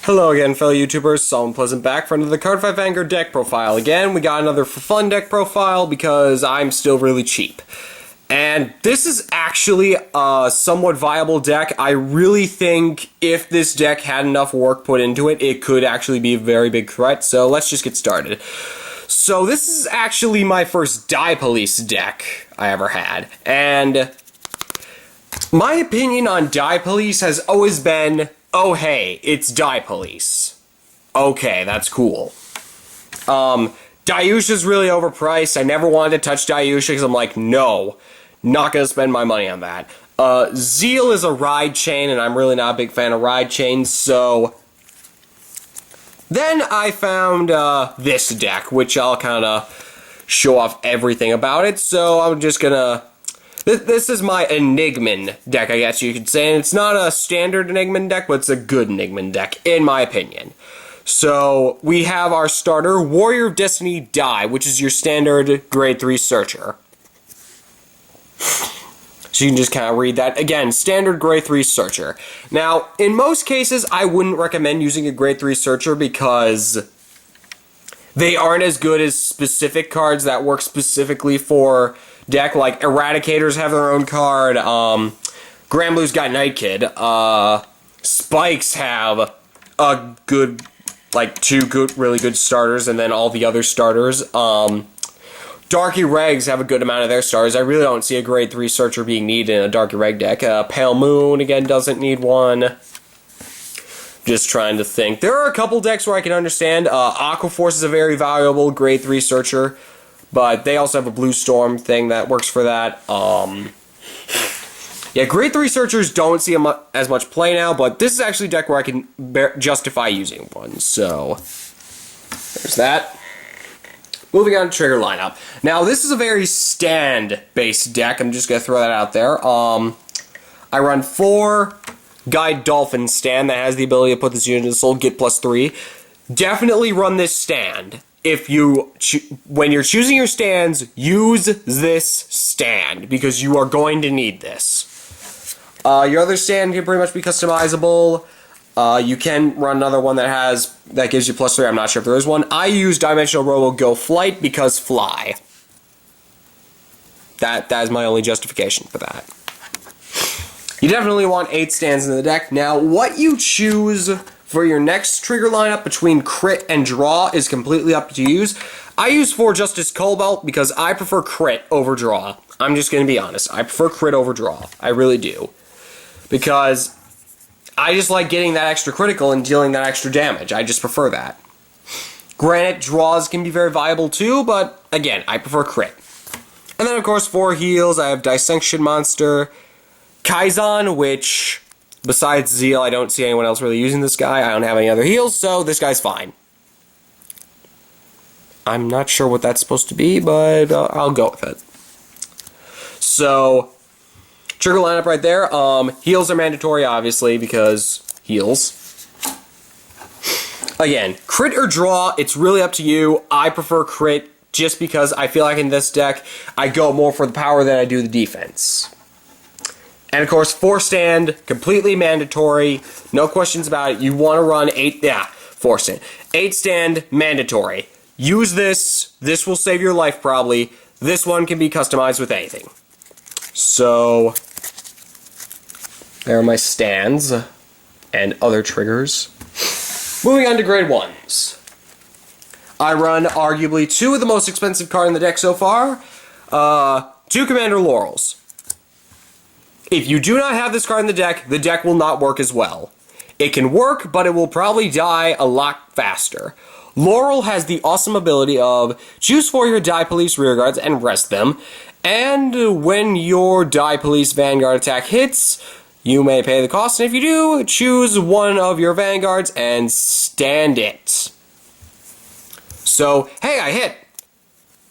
Hello again, fellow YouTubers. Solomon Pleasant back for another Card 5 Vanguard deck profile. Again, we got another for fun deck profile because I'm still really cheap. And this is actually a somewhat viable deck. I really think if this deck had enough work put into it, it could actually be a very big threat. So let's just get started. So this is actually my first Die Police deck I ever had. And my opinion on Die Police has always been, oh hey, it's Die Police. Okay, that's cool. Dayusha's really overpriced. I never wanted to touch Dayusha because I'm like, no, not gonna spend my money on that. Zeal is a ride chain, and I'm really not a big fan of ride chains, so then I found this deck, which I'll kind of show off everything about it, so I'm just gonna... This is my Enigman deck, I guess you could say, and it's not a standard Enigman deck, but it's a good Enigman deck, in my opinion. So, we have our starter, Warrior of Destiny Die, which is your standard Grade 3 Searcher. So you can just kind of read that. Again, standard Grade 3 Searcher. Now, in most cases, I wouldn't recommend using a Grade 3 Searcher because they aren't as good as specific cards that work specifically for deck. Like Eradicators have their own card, Granblue's got Night Kid, Spikes have a good, like really good starters, and then all the other starters. Darky Regs have a good amount of their starters. I really don't see a Grade 3 Searcher being needed in a Darky Reg deck. Pale Moon, again, doesn't need one. Just trying to think. There are a couple decks where I can understand. Aqua Force is a very valuable Grade 3 Searcher, but they also have a Blue Storm thing that works for that. Yeah, Grade 3 Searchers don't see as much play now, but this is actually a deck where I can justify using one. So, there's that. Moving on to trigger lineup. Now, this is a very stand-based deck. I'm just going to throw that out there. I run 4 Guide Dolphin stand that has the ability to put this unit in the soul, get +3. Definitely run this stand. If you, when you're choosing your stands, use this stand, because you are going to need this. Your other stand can pretty much be customizable. You can run another one that gives you +3. I'm not sure if there is one. I use Dimensional Robo Go Flight because fly. That is my only justification for that. You definitely want 8 stands in the deck. Now, what you choose for your next trigger lineup between crit and draw is completely up to you. I use 4 Justice Cobalt because I prefer crit over draw. I'm just going to be honest. I prefer crit over draw. I really do. Because I just like getting that extra critical and dealing that extra damage. I just prefer that. Granted, draws can be very viable too, but again, I prefer crit. And then, of course, 4 heals. I have Dissection Monster, Kaizen, which, besides Zeal, I don't see anyone else really using this guy. I don't have any other heals, so this guy's fine. I'm not sure what that's supposed to be, but I'll go with it. So, trigger lineup right there. Heals are mandatory, obviously, because heals. Again, crit or draw, it's really up to you. I prefer crit just because I feel like in this deck, I go more for the power than I do the defense. And of course, 4 stand, completely mandatory, no questions about it. You want to run 4 stand. 8 stand, mandatory. Use this will save your life probably. This one can be customized with anything. So, there are my stands and other triggers. Moving on to grade 1s. I run arguably 2 of the most expensive card in the deck so far. 2 Commander Laurels. If you do not have this card in the deck will not work as well. It can work, but it will probably die a lot faster. Laurel has the awesome ability of choose 4 your Die Police rearguards and rest them, and when your Die Police Vanguard attack hits, you may pay the cost, and if you do, choose one of your Vanguards and stand it. So, hey, I hit.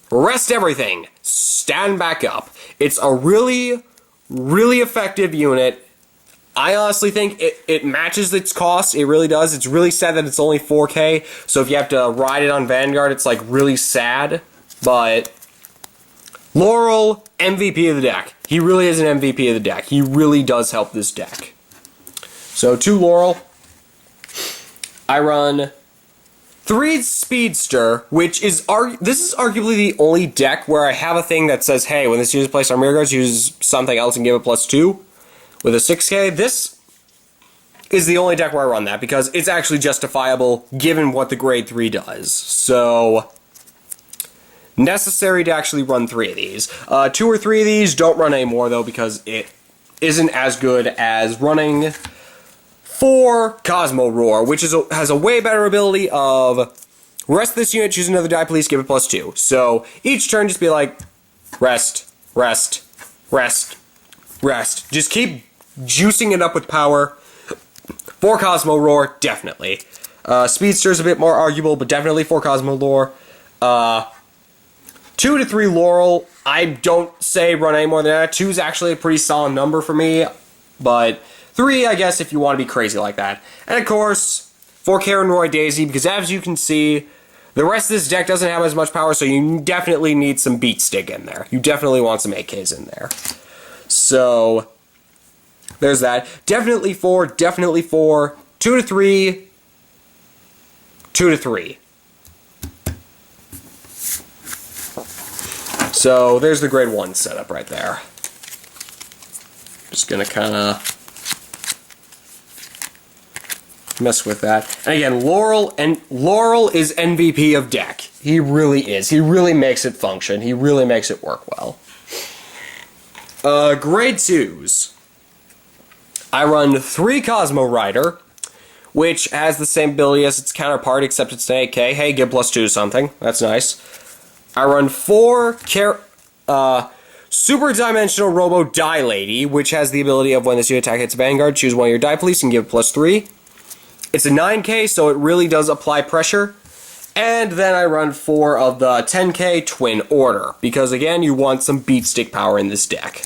Rest everything. Stand back up. It's a really effective unit. I honestly think it matches its cost. It really does. It's really sad that it's only 4K, so if you have to ride it on Vanguard, it's like really sad. But Laurel, MVP of the deck. He really is an MVP of the deck. He really does help this deck. So 2 Laurel. I run 3 Speedster, which is this is arguably the only deck where I have a thing that says, hey, when this unit is placed on rear guards, use something else and give it +2 with a 6k. This is the only deck where I run that because it's actually justifiable given what the grade 3 does. So, necessary to actually run 3 of these. 2 or 3 of these, don't run anymore though because it isn't as good as running 4 Cosmo Roar, which has a way better ability of rest this unit, choose another die, please give it +2. So each turn just be like, rest, rest, rest, rest. Just keep juicing it up with power. 4 Cosmo Roar, definitely. Speedster's a bit more arguable, but definitely 4 Cosmo Roar. 2 to 3 Laurel, I don't say run any more than that. 2 is actually a pretty solid number for me, but 3, I guess, if you want to be crazy like that. And of course, 4 Karen Roy Daisy, because as you can see, the rest of this deck doesn't have as much power, so you definitely need some beat stick in there. You definitely want some AKs in there. So, there's that. Definitely 4, 2 to 3, 2 to 3. So, there's the grade 1 setup right there. Just gonna kinda mess with that. And again, Laurel is MVP of deck. He really is. He really makes it function. He really makes it work well. Grade 2s. I run 3 Cosmo Rider, which has the same ability as its counterpart, except it's an AK. Hey, give +2 something. That's nice. I run 4 Super Dimensional Robo Die Lady, which has the ability of when this unit attack hits Vanguard, choose one of your die police and give it +3. It's a 9k, so it really does apply pressure. And then I run 4 of the 10k Twin Order, because again, you want some beat stick power in this deck.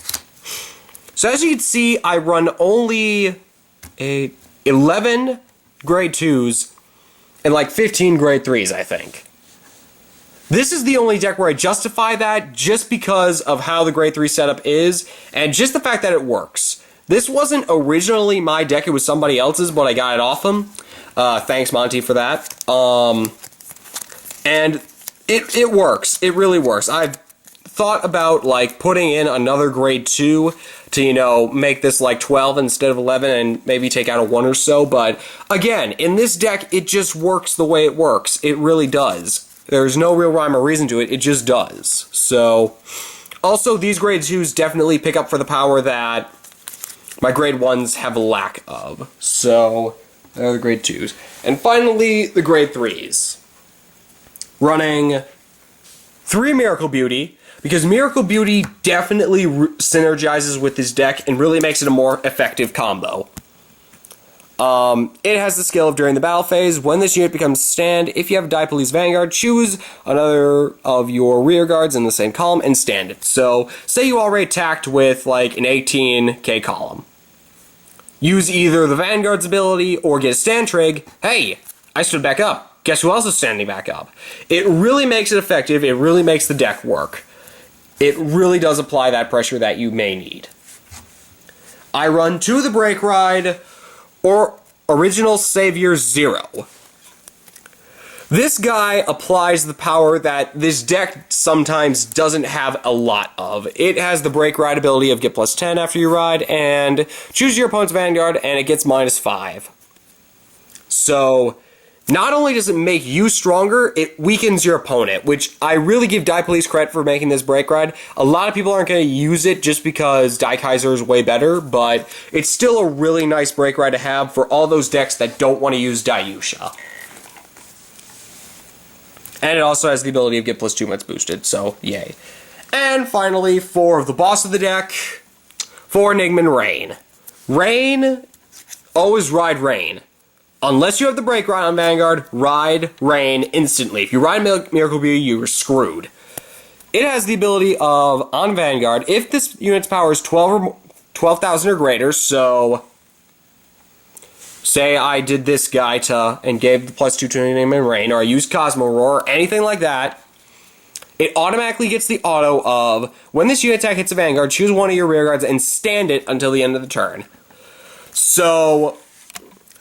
So as you can see, I run only 11 grade 2s and like 15 grade 3s, I think. This is the only deck where I justify that just because of how the grade 3 setup is, and just the fact that it works. This wasn't originally my deck, it was somebody else's, but I got it off him. Thanks, Monty, for that. And it works. It really works. I've thought about, like, putting in another grade 2 to, you know, make this, like, 12 instead of 11 and maybe take out a 1 or so, but, again, in this deck, it just works the way it works. It really does. There's no real rhyme or reason to it, it just does. So, also, these grade 2s definitely pick up for the power that my grade 1s have a lack of. So, there are the grade 2s. And finally, the grade 3s. Running 3 Miracle Beauty, because Miracle Beauty definitely synergizes with this deck and really makes it a more effective combo. It has the skill of during the battle phase, when this unit becomes stand, if you have a die police Vanguard, choose another of your rear guards in the same column and stand it. So, say you already attacked with like an 18k column. Use either the Vanguard's ability or get a stand trig. Hey, I stood back up. Guess who else is standing back up? It really makes it effective, it really makes the deck work. It really does apply that pressure that you may need. I run 2 of the Break Ride, or Original Savior 0. This guy applies the power that this deck sometimes doesn't have a lot of. It has the Break Ride ability of get +10 after you ride, and choose your opponent's Vanguard, and it gets -5. So, not only does it make you stronger, it weakens your opponent, which I really give Die Police credit for making this Break Ride. A lot of people aren't going to use it just because Die Kaiser is way better, but it's still a really nice Break Ride to have for all those decks that don't want to use Dayusha. And it also has the ability of get +2 when it's boosted, so yay. And finally, 4 of the boss of the deck, 4 Enigman Rain. Rain, always ride Rain. Unless you have the Break Ride on Vanguard, ride Rain instantly. If you ride Miracle Beauty, you are screwed. It has the ability of, on Vanguard, if this unit's power is 12,000 or greater, so say I did this guy and gave the +2 to him in Rain, or I used Cosmo Roar, or anything like that, it automatically gets the auto of, when this unit attack hits a Vanguard, choose one of your rear guards and stand it until the end of the turn. So,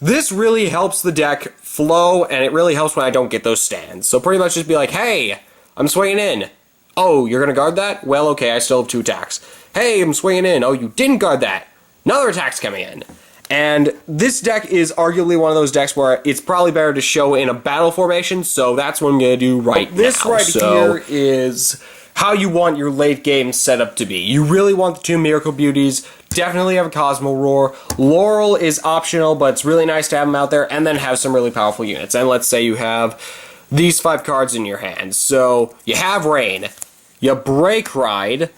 this really helps the deck flow, and it really helps when I don't get those stands. So pretty much just be like, hey, I'm swinging in. Oh, you're going to guard that? Well, okay, I still have 2 attacks. Hey, I'm swinging in. Oh, you didn't guard that. Another attack's coming in. And this deck is arguably one of those decks where it's probably better to show in a battle formation, so that's what I'm going to do right now. This right here is how you want your late game setup to be. You really want the 2 Miracle Beauties, definitely have a Cosmo Roar. Laurel is optional, but it's really nice to have them out there, and then have some really powerful units. And let's say you have these 5 cards in your hand. So you have Rain, you Break Ride.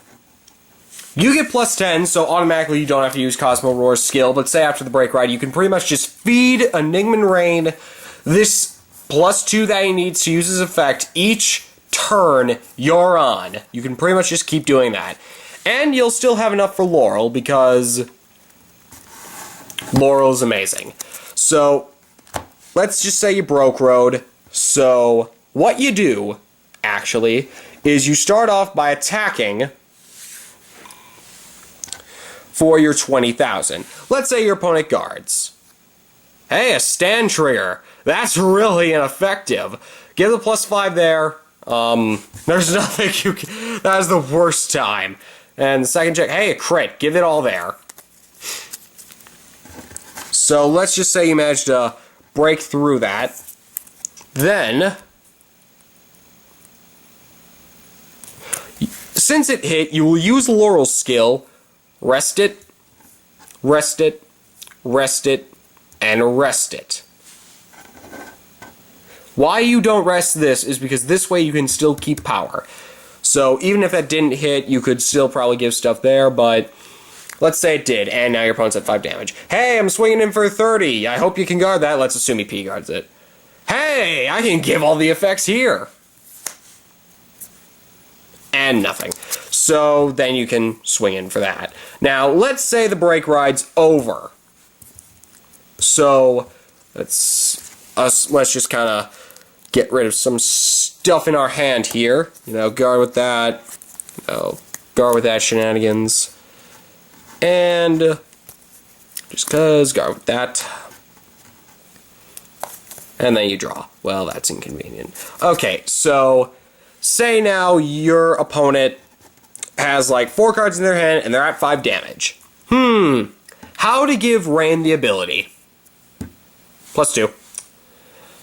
You get +10, so automatically you don't have to use Cosmo Roar's skill, but say after the Break Ride, you can pretty much just feed Enigman Rain this +2 that he needs to use his effect each turn you're on. You can pretty much just keep doing that. And you'll still have enough for Laurel, because Laurel is amazing. So, let's just say you broke road. So, what you do, actually, is you start off by attacking for your 20,000. Let's say your opponent guards. Hey, a stand trigger. That's really ineffective. Give the +5 there. There's nothing you can... That is the worst time. And the second check, hey, a crit. Give it all there. So let's just say you managed to break through that. Then, since it hit, you will use Laurel's skill. Rest it, rest it, rest it, and rest it. Why you don't rest this is because this way you can still keep power. So even if that didn't hit, you could still probably give stuff there, but let's say it did, and now your opponent's at 5 damage. Hey, I'm swinging in for 30. I hope you can guard that. Let's assume he P-guards it. Hey, I can give all the effects here. And nothing. So then you can swing in for that. Now, let's say the Break Ride's over. So let's just kind of get rid of some stuff in our hand here. You know, guard with that. You know, guard with that shenanigans. And just cause, guard with that. And then you draw. Well, that's inconvenient. Okay, so say now your opponent has like 4 cards in their hand and they're at 5 damage. How to give Rain the ability? +2.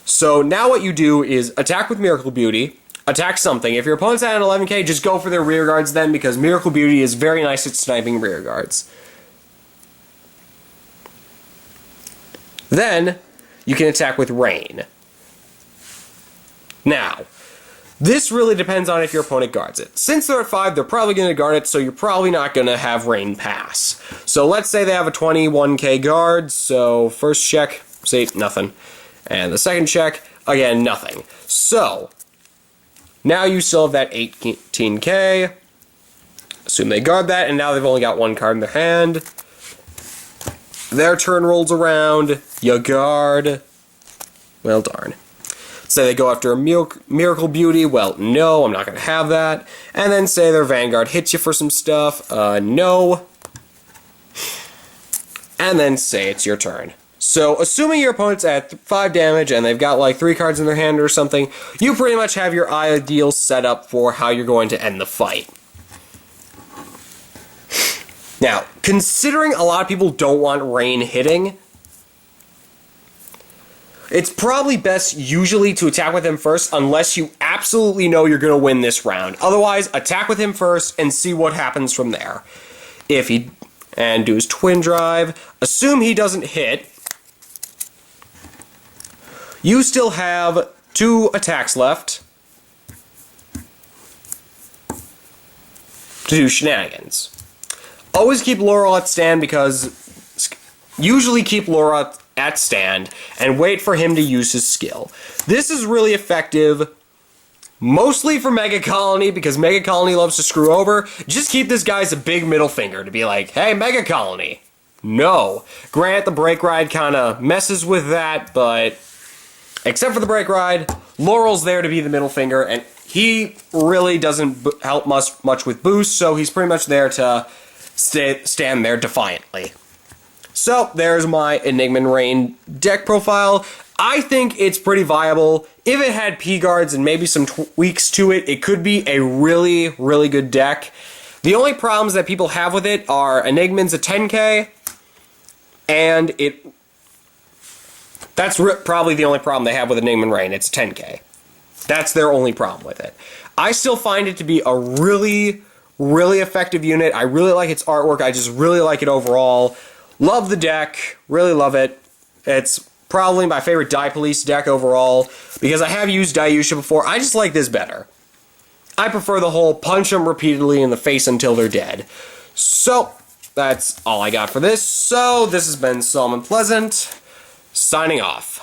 So now what you do is attack with Miracle Beauty, attack something. If your opponent's at an 11k, just go for their rear guards then, because Miracle Beauty is very nice at sniping rear guards. Then you can attack with Rain. Now, this really depends on if your opponent guards it. Since they're at 5, they're probably going to guard it, so you're probably not going to have Rain pass. So let's say they have a 21k guard, so first check, see, nothing. And the second check, again, nothing. So, now you still have that 18k. Assume they guard that, and now they've only got 1 card in their hand. Their turn rolls around, you guard. Well, darn. Say they go after a Miracle Beauty, well, no, I'm not going to have that. And then say their Vanguard hits you for some stuff, no. And then say it's your turn. So, assuming your opponent's at 5 damage and they've got like 3 cards in their hand or something, you pretty much have your ideal setup for how you're going to end the fight. Now, considering a lot of people don't want Rain hitting, it's probably best usually to attack with him first unless you absolutely know you're going to win this round. Otherwise, attack with him first and see what happens from there. And do his Twin Drive. Assume he doesn't hit. You still have 2 attacks left to do shenanigans. Always keep Laurel at stand, because usually keep Laurel at stand and wait for him to use his skill. This is really effective mostly for Mega Colony, because Mega Colony loves to screw over. Just keep this guy as a big middle finger to be like, hey, Mega Colony. No. Grant, the Break Ride kind of messes with that, but except for the Break Ride, Laurel's there to be the middle finger, and he really doesn't help much with boost, so he's pretty much there to stand there defiantly. So, there's my Enigman Rain deck profile. I think it's pretty viable. If it had P-guards and maybe some tweaks to it, it could be a really, really good deck. The only problems that people have with it are Enigman's a 10k, and that's probably the only problem they have with Enigman Rain. It's a 10k. That's their only problem with it. I still find it to be a really, really effective unit. I really like its artwork. I just really like it overall. Love the deck. Really love it. It's probably my favorite Die Police deck overall, because I have used Diusha before. I just like this better. I prefer the whole punch them repeatedly in the face until they're dead. So, that's all I got for this. So, this has been Solomon Pleasant, signing off.